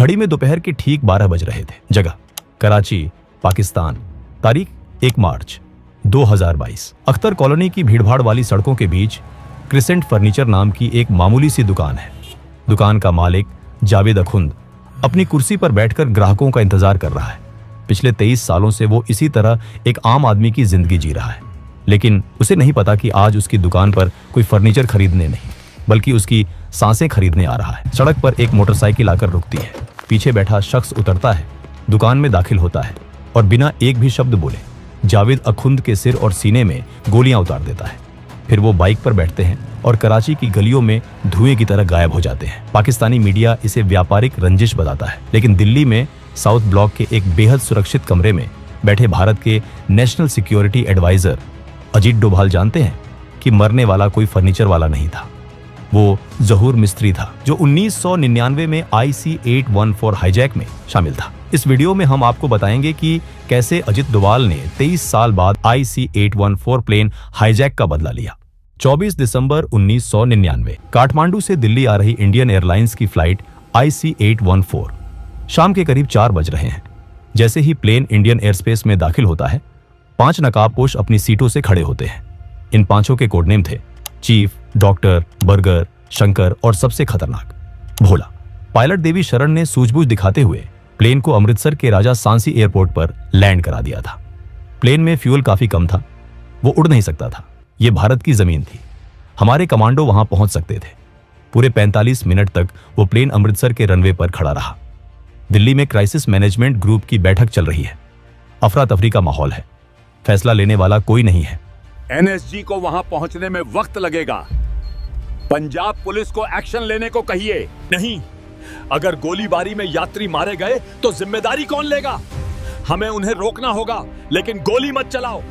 घड़ी में दोपहर के ठीक 12 बज रहे थे। जगह कराची, पाकिस्तान। तारीख 1 मार्च 2022। अख्तर कॉलोनी की भीड़भाड़ वाली सड़कों के बीच क्रिसेंट फर्नीचर नाम की एक मामूली सी दुकान है। दुकान का मालिक जावेद अखुंद अपनी कुर्सी पर बैठकर ग्राहकों का इंतजार कर रहा है। पिछले 23 सालों से वो इसी तरह एक आम आदमी की जिंदगी जी रहा है, लेकिन उसे नहीं पता कि आज उसकी दुकान पर कोई फर्नीचर खरीदने नहीं, बल्कि उसकी सांसें खरीदने आ रहा है। सड़क पर एक मोटरसाइकिल आकर रुकती है। पीछे बैठा शख्स उतरता है, दुकान में दाखिल होता है और बिना एक भी शब्द बोले जावेद अखुंद के सिर और सीने में गोलियां उतार देता है। फिर वो बाइक पर बैठते हैं और कराची की गलियों में धुएं की तरह गायब हो जाते हैं। पाकिस्तानी मीडिया इसे व्यापारिक रंजिश बताता है, लेकिन दिल्ली में साउथ ब्लॉक के एक बेहद सुरक्षित कमरे में बैठे भारत के national security adviser Ajit Doval जानते हैं कि मरने वाला कोई फर्नीचर वाला नहीं था। वो जहूर मिस्त्री था, जो 1999 में IC-814 हाईजैक में शामिल था। इस वीडियो में हम आपको बताएंगे कि कैसे अजीत डोभाल ने 23 साल बाद IC-814 प्लेन हाईजैक का बदला लिया। 24 दिसंबर 1999 काठमांडू से दिल्ली आ रही इंडियन एयरलाइंस की फ्लाइट IC-814 शाम के करीब 4 बज रहे हैं। जैसे ही प्लेन इंडियन एयरस्पेस में दाखिल होता है, 5 नकाबपोश अपनी सीटों से खड़े होते हैं। इन 5 के कोडनेम थे चीफ, डॉक्टर, बर्गर, शंकर और सबसे खतरनाक भोला। पायलट देवी शरण ने सूझबूझ दिखाते हुए प्लेन को अमृतसर के राजा सांसी एयरपोर्ट पर लैंड करा दिया था। प्लेन में फ्यूल काफी कम था, वो उड़ नहीं सकता था। ये भारत की जमीन थी, हमारे कमांडो वहां पहुंच सकते थे। पूरे 45 मिनट तक वो प्लेन अमृतसर के रनवे पर खड़ा रहा। दिल्ली में क्राइसिस मैनेजमेंट ग्रुप की बैठक चल रही है। अफरा तफरी का माहौल है, फैसला लेने वाला कोई नहीं है। NSG को वहां पहुंचने में वक्त लगेगा। पंजाब पुलिस को एक्शन लेने को कहिए। नहीं, अगर गोलीबारी में यात्री मारे गए तो जिम्मेदारी कौन लेगा? हमें उन्हें रोकना होगा, लेकिन गोली मत चलाओ।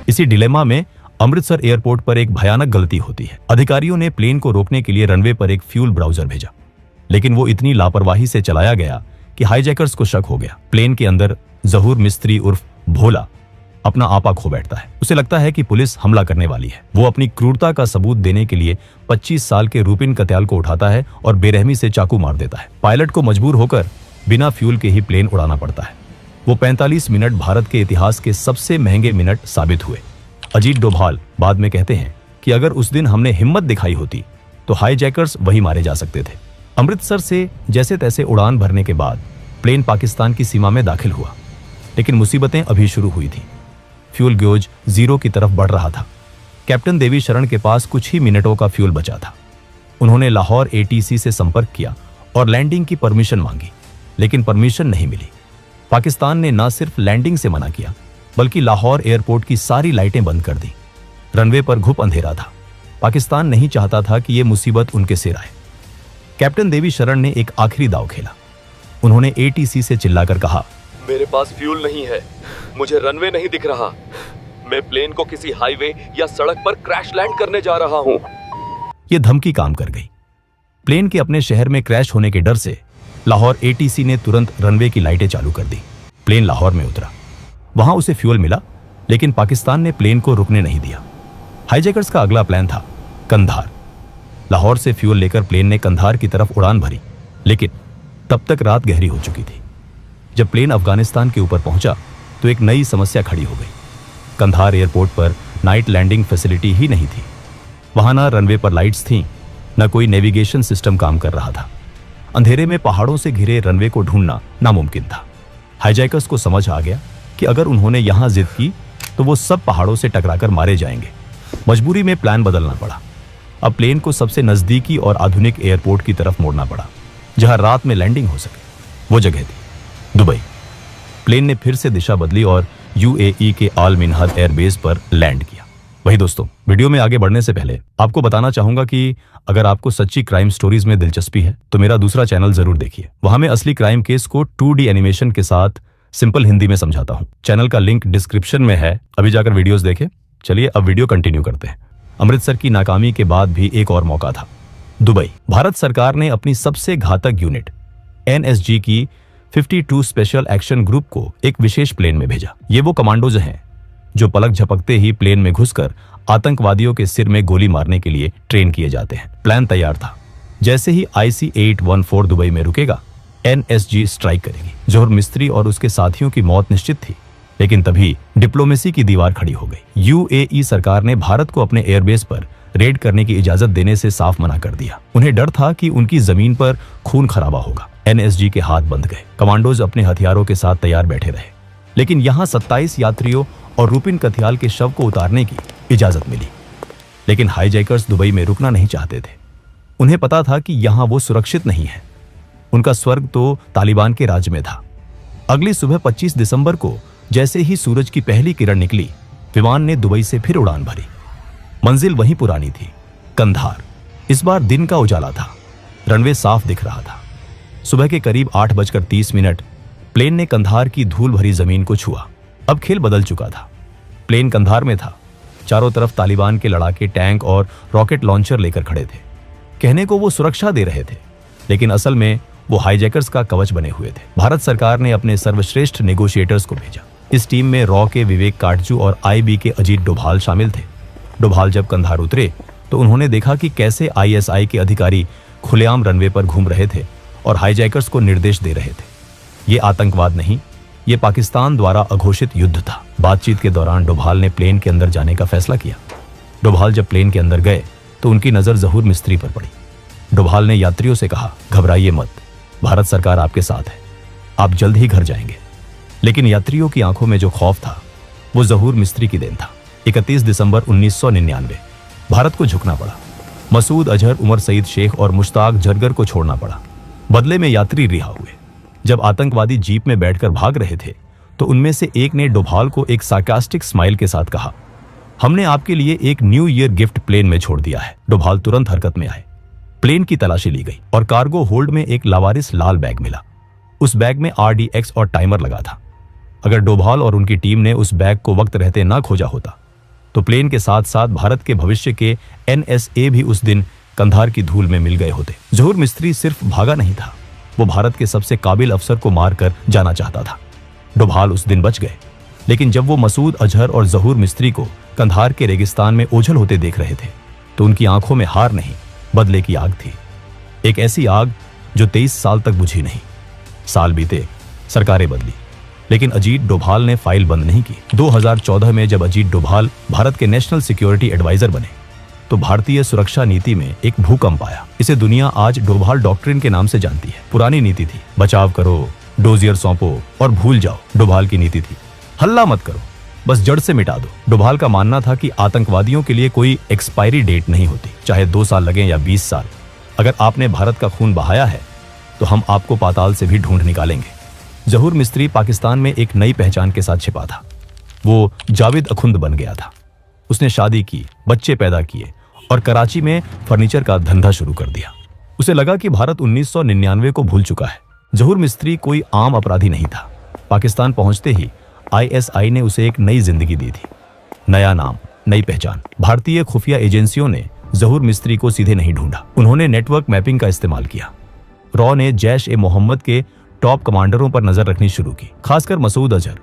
इसी डिलेमा में अमृतसर एयरपोर्ट पर एक भयानक गलती होती है। अधिकारियों ने प्लेन को रोकने के लिए रनवे पर एक फ्यूल ब्राउजर भेजा, लेकिन वो इतनी लापरवाही से चलाया गया कि हाईजैकर्स को शक हो गया। प्लेन के अंदर जहूर मिस्त्री उर्फ भोला अपना आपा खो बैठता है। उसे लगता है कि पुलिस हमला करने वाली है। वो अपनी क्रूरता का सबूत देने के लिए 25 साल के रूपिन कत्याल को उठाता है और बेरहमी से चाकू मार देता है। पायलट को मजबूर होकर बिना फ्यूल के ही प्लेन उड़ाना पड़ता है। वो 45 मिनट भारत के इतिहास के सबसे महंगे मिनट साबित हुए। अजीत डोभाल बाद में कहते हैं कि अगर उस दिन हमने हिम्मत दिखाई होती तो हाईजैकर्स वही मारे जा सकते थे। अमृतसर से जैसे तैसे उड़ान भरने के बाद प्लेन पाकिस्तान की सीमा में दाखिल हुआ, लेकिन मुसीबतें अभी शुरू हुई थी। फ्यूल ग्योज 0 की तरफ बढ़ रहा था। कैप्टन देवी शरण के पास कुछ ही मिनटों का फ्यूल बचा था। उन्होंने लाहौर ATC से संपर्क किया और लैंडिंग की परमिशन मांगी, लेकिन परमिशन नहीं मिली। पाकिस्तान ने न सिर्फ लैंडिंग से मना किया, बल्कि लाहौर एयरपोर्ट की सारी लाइटें बंद कर दी। रनवे पर घुप अंधेरा था। पाकिस्तान नहीं चाहता था कि यह मुसीबत उनके सिर आए। कैप्टन देवी शरण ने एक आखिरी दांव खेला। उन्होंने ATC से चिल्लाकर कहा, मेरे पास फ्यूल नहीं है, मुझे रनवे नहीं दिख रहा, मैं प्लेन को किसी हाईवे या सड़क पर क्रैश लैंड करने जा रहा हूं। यह धमकी काम कर गई। प्लेन के अपने शहर में क्रैश होने के डर से लाहौर ATC ने तुरंत रनवे की लाइटें चालू कर दी। प्लेन लाहौर में उतरा। वहां उसे फ्यूल मिला, लेकिन पाकिस्तान ने प्लेन को रुकने नहीं दिया। हाईजैकर्स का अगला प्लान था कंधार। लाहौर से फ्यूल लेकर प्लेन ने कंधार की तरफ उड़ान भरी, लेकिन तब तक रात गहरी हो चुकी थी। जब प्लेन अफगानिस्तान के ऊपर पहुंचा तो एक नई समस्या खड़ी हो गई। कंधार एयरपोर्ट पर नाइट लैंडिंग फैसिलिटी ही नहीं थी। वहां ना रनवे पर लाइट्स थीं, न कोई नेविगेशन सिस्टम काम कर रहा था। अंधेरे में पहाड़ों से घिरे रनवे को ढूंढना नामुमकिन था। हाईजैकर्स को समझ आ गया कि अगर उन्होंने यहां जिद की तो वो सब पहाड़ों से टकराकर मारे जाएंगे। मजबूरी में प्लान बदलना पड़ा। अब प्लेन को सबसे नजदीकी और आधुनिक एयरपोर्ट की तरफ मोड़ना पड़ा, जहां रात में लैंडिंग हो सके। वो जगह थी दुबई। प्लेन ने फिर से दिशा बदली और UAE के आल मिनहाद एयरबेस पर लैंड किया। वही दोस्तों, वीडियो में आगे बढ़ने से पहले आपको बताना चाहूंगा कि अगर आपको सच्ची क्राइम स्टोरीज में दिलचस्पी है तो मेरा दूसरा चैनल जरूर देखिए। वहां मैं असली क्राइम केस को 2D एनिमेशन के साथ सिंपल हिंदी में समझाता हूं। चैनल का लिंक डिस्क्रिप्शन में है, अभी जाकर वीडियोस देखें। चलिए अब वीडियो कंटिन्यू करते हैं। अमृतसर की नाकामी के बाद भी एक और मौका था, दुबई। भारत सरकार ने अपनी सबसे घातक यूनिट NSG की 52 स्पेशल एक्शन ग्रुप को एक विशेष प्लेन में भेजा। ये वो कमांडोज हैं जो पलक झपकते ही प्लेन में घुसकर आतंकवादियों के सिर में गोली मारने के लिए ट्रेन किए जाते हैं। प्लान तैयार था। जैसे ही IC-814 दुबई में रुकेगा, एनएसजी स्ट्राइक करेगी। जौहर मिस्त्री और उसके साथियों की मौत निश्चित थी, लेकिन तभी डिप्लोमेसी की दीवार खड़ी हो गई। यूएई सरकार ने भारत को अपने एयरबेस पर रेड करने की इजाजत देने से साफ मना कर दिया। उन्हें डर था कि उनकी जमीन पर खून खराबा होगा। एनएसजी के हाथ बंध गए। कमांडोज अपने हथियारों के साथ तैयार बैठे रहे, लेकिन यहां 27 यात्रियों और रुपिन कथियाल के शव को उतारने की इजाजत मिली। लेकिन हाईजैकर्स दुबई में रुकना नहीं चाहते थे। उन्हें पता था कि यहां वो सुरक्षित नहीं है। उनका स्वर्ग तो तालिबान के राज में था। अगली सुबह 25 दिसंबर को जैसे ही सूरज की पहली किरण निकली, विमान ने दुबई से फिर उड़ान भरी। मंजिल वहीं पुरानी थी, कंधार। इस बार दिन का उजाला था, रनवे साफ दिख रहा था। सुबह के करीब 8:30 प्लेन ने कंधार की धूल भरी जमीन को छुआ। अब खेल बदल चुका था। प्लेन कंधार में था। चारों तरफ तालिबान के लड़ाके टैंक और रॉकेट लॉन्चर लेकर खड़े थे। कहने को वो सुरक्षा दे रहे थे, लेकिन असल में वो हाईजैकर्स का कवच बने हुए थे। भारत सरकार ने अपने सर्वश्रेष्ठ नेगोशिएटर्स को भेजा। इस टीम में रॉ के विवेक काटजू और आईबी के अजीत डोभाल शामिल थे। डोभाल जब कंधार उतरे तो उन्होंने देखा कि कैसे आईएसआई के अधिकारी खुलेआम रनवे पर घूम रहे थे और हाईजैकर्स को निर्देश दे रहे थे। ये आतंकवाद नहीं, ये पाकिस्तान द्वारा अघोषित युद्ध था। बातचीत के दौरान डोभाल ने प्लेन के अंदर जाने का फैसला किया। डोभाल जब प्लेन के अंदर गए तो उनकी नजर जहूर मिस्त्री पर पड़ी। डोभाल ने यात्रियों से कहा, घबराइए मत, भारत सरकार आपके साथ है, आप जल्द ही घर जाएंगे। लेकिन यात्रियों की आंखों में जो खौफ था वो जहूर मिस्त्री की देन था। 31 दिसंबर 1999 भारत को झुकना पड़ा। मसूद अजहर, उमर सईद शेख और मुश्ताक जरगर को छोड़ना पड़ा। बदले में यात्री रिहा हुए। जब आतंकवादी जीप में बैठकर भाग रहे थे तो उनमें से एक ने डोभाल को एक सार्कास्टिक स्माइल के साथ कहा, हमने आपके लिए एक न्यू ईयर गिफ्ट प्लेन में छोड़ दिया है। डोभाल तुरंत हरकत में आए। प्लेन की तलाशी ली गई और कार्गो होल्ड में एक लावारिस लाल बैग मिला। उस बैग में RDX और टाइमर लगा था। अगर डोभाल और उनकी टीम ने उस बैग को वक्त रहते ना खोजा होता तो प्लेन के साथ साथ भारत के भविष्य के NSA भी उस दिन कंधार की धूल में मिल गए होते। जहूर मिस्त्री सिर्फ भागा नहीं था, वो भारत के सबसे काबिल अफसर को मारकर जाना चाहता था। डोभाल उस दिन बच गए, लेकिन जब वो मसूद अजहर और जहूर मिस्त्री को कंधार के रेगिस्तान में ओझल होते देख रहे थे तो उनकी आंखों में हार नहीं, बदले की आग थी। एक ऐसी आग जो 23 साल तक बुझी नहीं। साल बीते, सरकारें बदली, लेकिन अजीत डोभाल ने फाइल बंद नहीं की। 2014 में जब अजीत डोभाल भारत के नेशनल सिक्योरिटी एडवाइजर बने तो भारतीय सुरक्षा नीति में एक भूकंप आया। इसे दुनिया आज डोभाल डॉक्ट्रिन के नाम से जानती है। पुरानी नीति थी, बचाव करो, डोजियर सौंपो और भूल जाओ। डोभाल की नीति थी, हल्ला मत करो, बस जड़ से मिटा दो। डोभाल का मानना था कि आतंकवादियों के लिए कोई एक्सपायरी डेट नहीं होती, चाहे 2 साल लगे या 20 साल। अगर आपने भारत का खून बहाया है तो हम आपको पाताल से भी ढूंढ निकालेंगे। जहूर मिस्त्री पाकिस्तान में एक नई पहचान के साथ छिपा था। वो जावेद अखुंद बन गया था। उसने शादी की, बच्चे पैदा किए और कराची में फर्नीचर का धंधा शुरू कर दिया। उसे लगा कि भारत 1999 को भूल चुका है। जहूर मिस्त्री कोई आम अपराधी नहीं था। पाकिस्तान पहुंचते ही ISI ने उसे एक नई जिंदगी दी थी, नया नाम, नई पहचान। भारतीय खुफिया एजेंसियों ने जहूर मिस्त्री को सीधे नहीं ढूंढा, उन्होंने नेटवर्क मैपिंग का इस्तेमाल किया। रॉ ने जैश-ए-मोहम्मद के टॉप कमांडरों पर नजर रखनी शुरू की, खासकर मसूद अजहर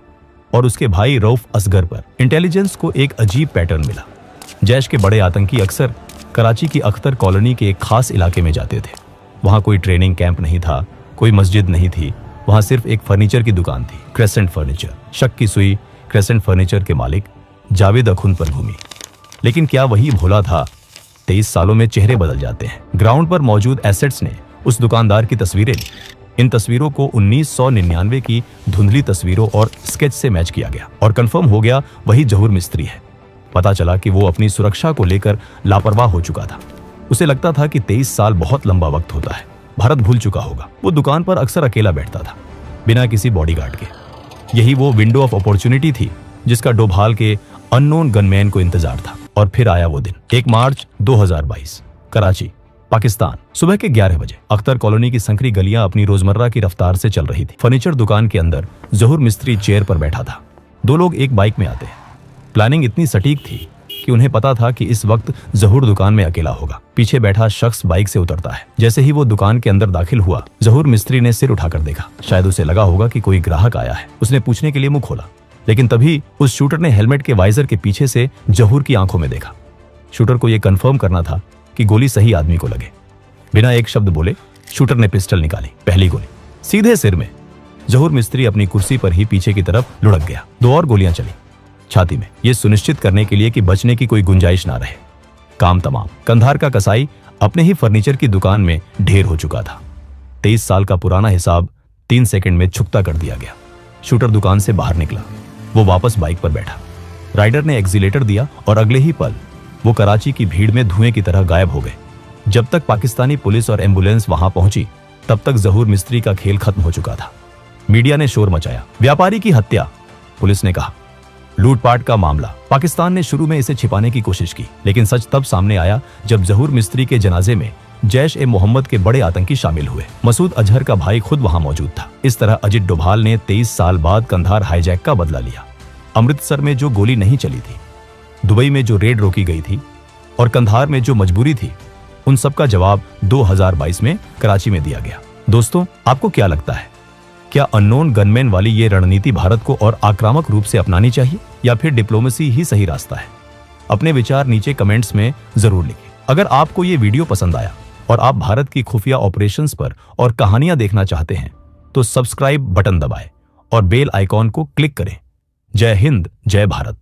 और उसके भाई रऊफ असगर पर। इंटेलिजेंस को एक अजीब पैटर्न मिला। जैश के बड़े आतंकी अक्सर कराची की अख्तर कॉलोनी के एक खास इलाके में जाते थे। वहां कोई ट्रेनिंग कैंप नहीं था, कोई मस्जिद नहीं थी, वहां सिर्फ एक फर्नीचर की दुकान थी, क्रेसेंट फर्नीचर। शक की सुई क्रेसेंट फर्नीचर के मालिक जावेद अखुंद पर घूमी। लेकिन क्या वही भोला था? 23 सालों में चेहरे बदल जाते हैं। ग्राउंड पर मौजूद एसेट्स ने उस दुकानदार की तस्वीरें ली। इन तस्वीरों को 1999 की धुंधली तस्वीरों और स्केच से मैच किया गया और कंफर्म हो गया वही जहूर मिस्त्री है। पता चला कि वो अपनी सुरक्षा को लेकर लापरवाह हो चुका था। उसे लगता था कि 23 साल बहुत लंबा वक्त होता है, भारत भूल चुका होगा। वो दुकान पर अक्सर अकेला बैठता था, बिना किसी बॉडीगार्ड के। यही वो विंडो ऑफ अपॉर्चुनिटी थी जिसका डोभाल के अननोन गनमैन को इंतजार था। और फिर आया वो दिन, 1 मार्च 2022, कराची, पाकिस्तान। सुबह के 11 बजे अख्तर कॉलोनी की संकरी गलियां अपनी रोजमर्रा की रफ्तार से चल रही थी। फर्नीचर दुकान के अंदर जहूर मिस्त्री चेयर पर बैठा था। 2 लोग एक बाइक में आते हैं। प्लानिंग इतनी सटीक थी कि उन्हें पता था कि इस वक्त जहूर दुकान में अकेला होगा। पीछे बैठा शख्स बाइक से उतरता है। जैसे ही वो दुकान के अंदर दाखिल हुआ, जहूर मिस्त्री ने सिर उठाकर देखा। शायद उसे लगा होगा कि कोई ग्राहक आया है। उसने पूछने के लिए मुंह खोला, लेकिन तभी उस शूटर ने हेलमेट के वाइजर के पीछे से जहूर की आंखों में देखा। शूटर को यह कंफर्म करना था कि गोली सही आदमी को लगे। बिना एक शब्द बोले शूटर ने पिस्टल निकाली। पहली गोली सीधे सिर में। जहूर मिस्त्री अपनी कुर्सी पर ही पीछे की तरफ लुढ़क गया। 2 और गोलियां चली छाती में, यह सुनिश्चित करने के लिए कि बचने की कोई गुंजाइश ना रहे। काम तमाम। कंधार का कसाई अपने ही फर्नीचर की दुकान में ढेर हो चुका था। 23 साल का पुराना हिसाब 3 सेकंड में चुकता कर दिया गया। शूटर दुकान से बाहर निकला। वो वापस बाइक पर बैठा। राइडर ने एक्सीलेटर दिया और अगले ही पल वो कराची की भीड़ में धुएं की तरह गायब हो गए। जब तक पाकिस्तानी पुलिस और एम्बुलेंस वहां पहुंची, तब तक जहूर मिस्त्री का खेल खत्म हो चुका था। मीडिया ने शोर मचाया। व्यापारी की हत्या, पुलिस ने कहा। लूटपाट का मामला। पाकिस्तान ने शुरू में इसे छिपाने की कोशिश की, लेकिन सच तब सामने आया जब जहूर मिस्त्री के जनाजे में जैश-ए-मोहम्मद के बड़े आतंकी शामिल हुए। मसूद अजहर का भाई खुद वहां मौजूद था। इस तरह अजित डोभाल ने 23 साल बाद कंधार हाईजैक का बदला लिया। अमृतसर में जो गोली नहीं चली थी, दुबई में जो रेड रोकी गई थी और कंधार में जो मजबूरी थी, उन सब का जवाब 2022 में कराची में दिया गया। दोस्तों, आपको क्या लगता है? क्या अननोन गनमैन वाली ये रणनीति भारत को और आक्रामक रूप से अपनानी चाहिए या फिर डिप्लोमेसी ही सही रास्ता है? अपने विचार नीचे कमेंट्स में जरूर लिखिए। अगर आपको ये वीडियो पसंद आया और आप भारत की खुफिया ऑपरेशंस पर और कहानियां देखना चाहते हैं, तो सब्सक्राइब बटन दबाएं और बेल आइकॉन को क्लिक करें। जय हिंद, जय भारत।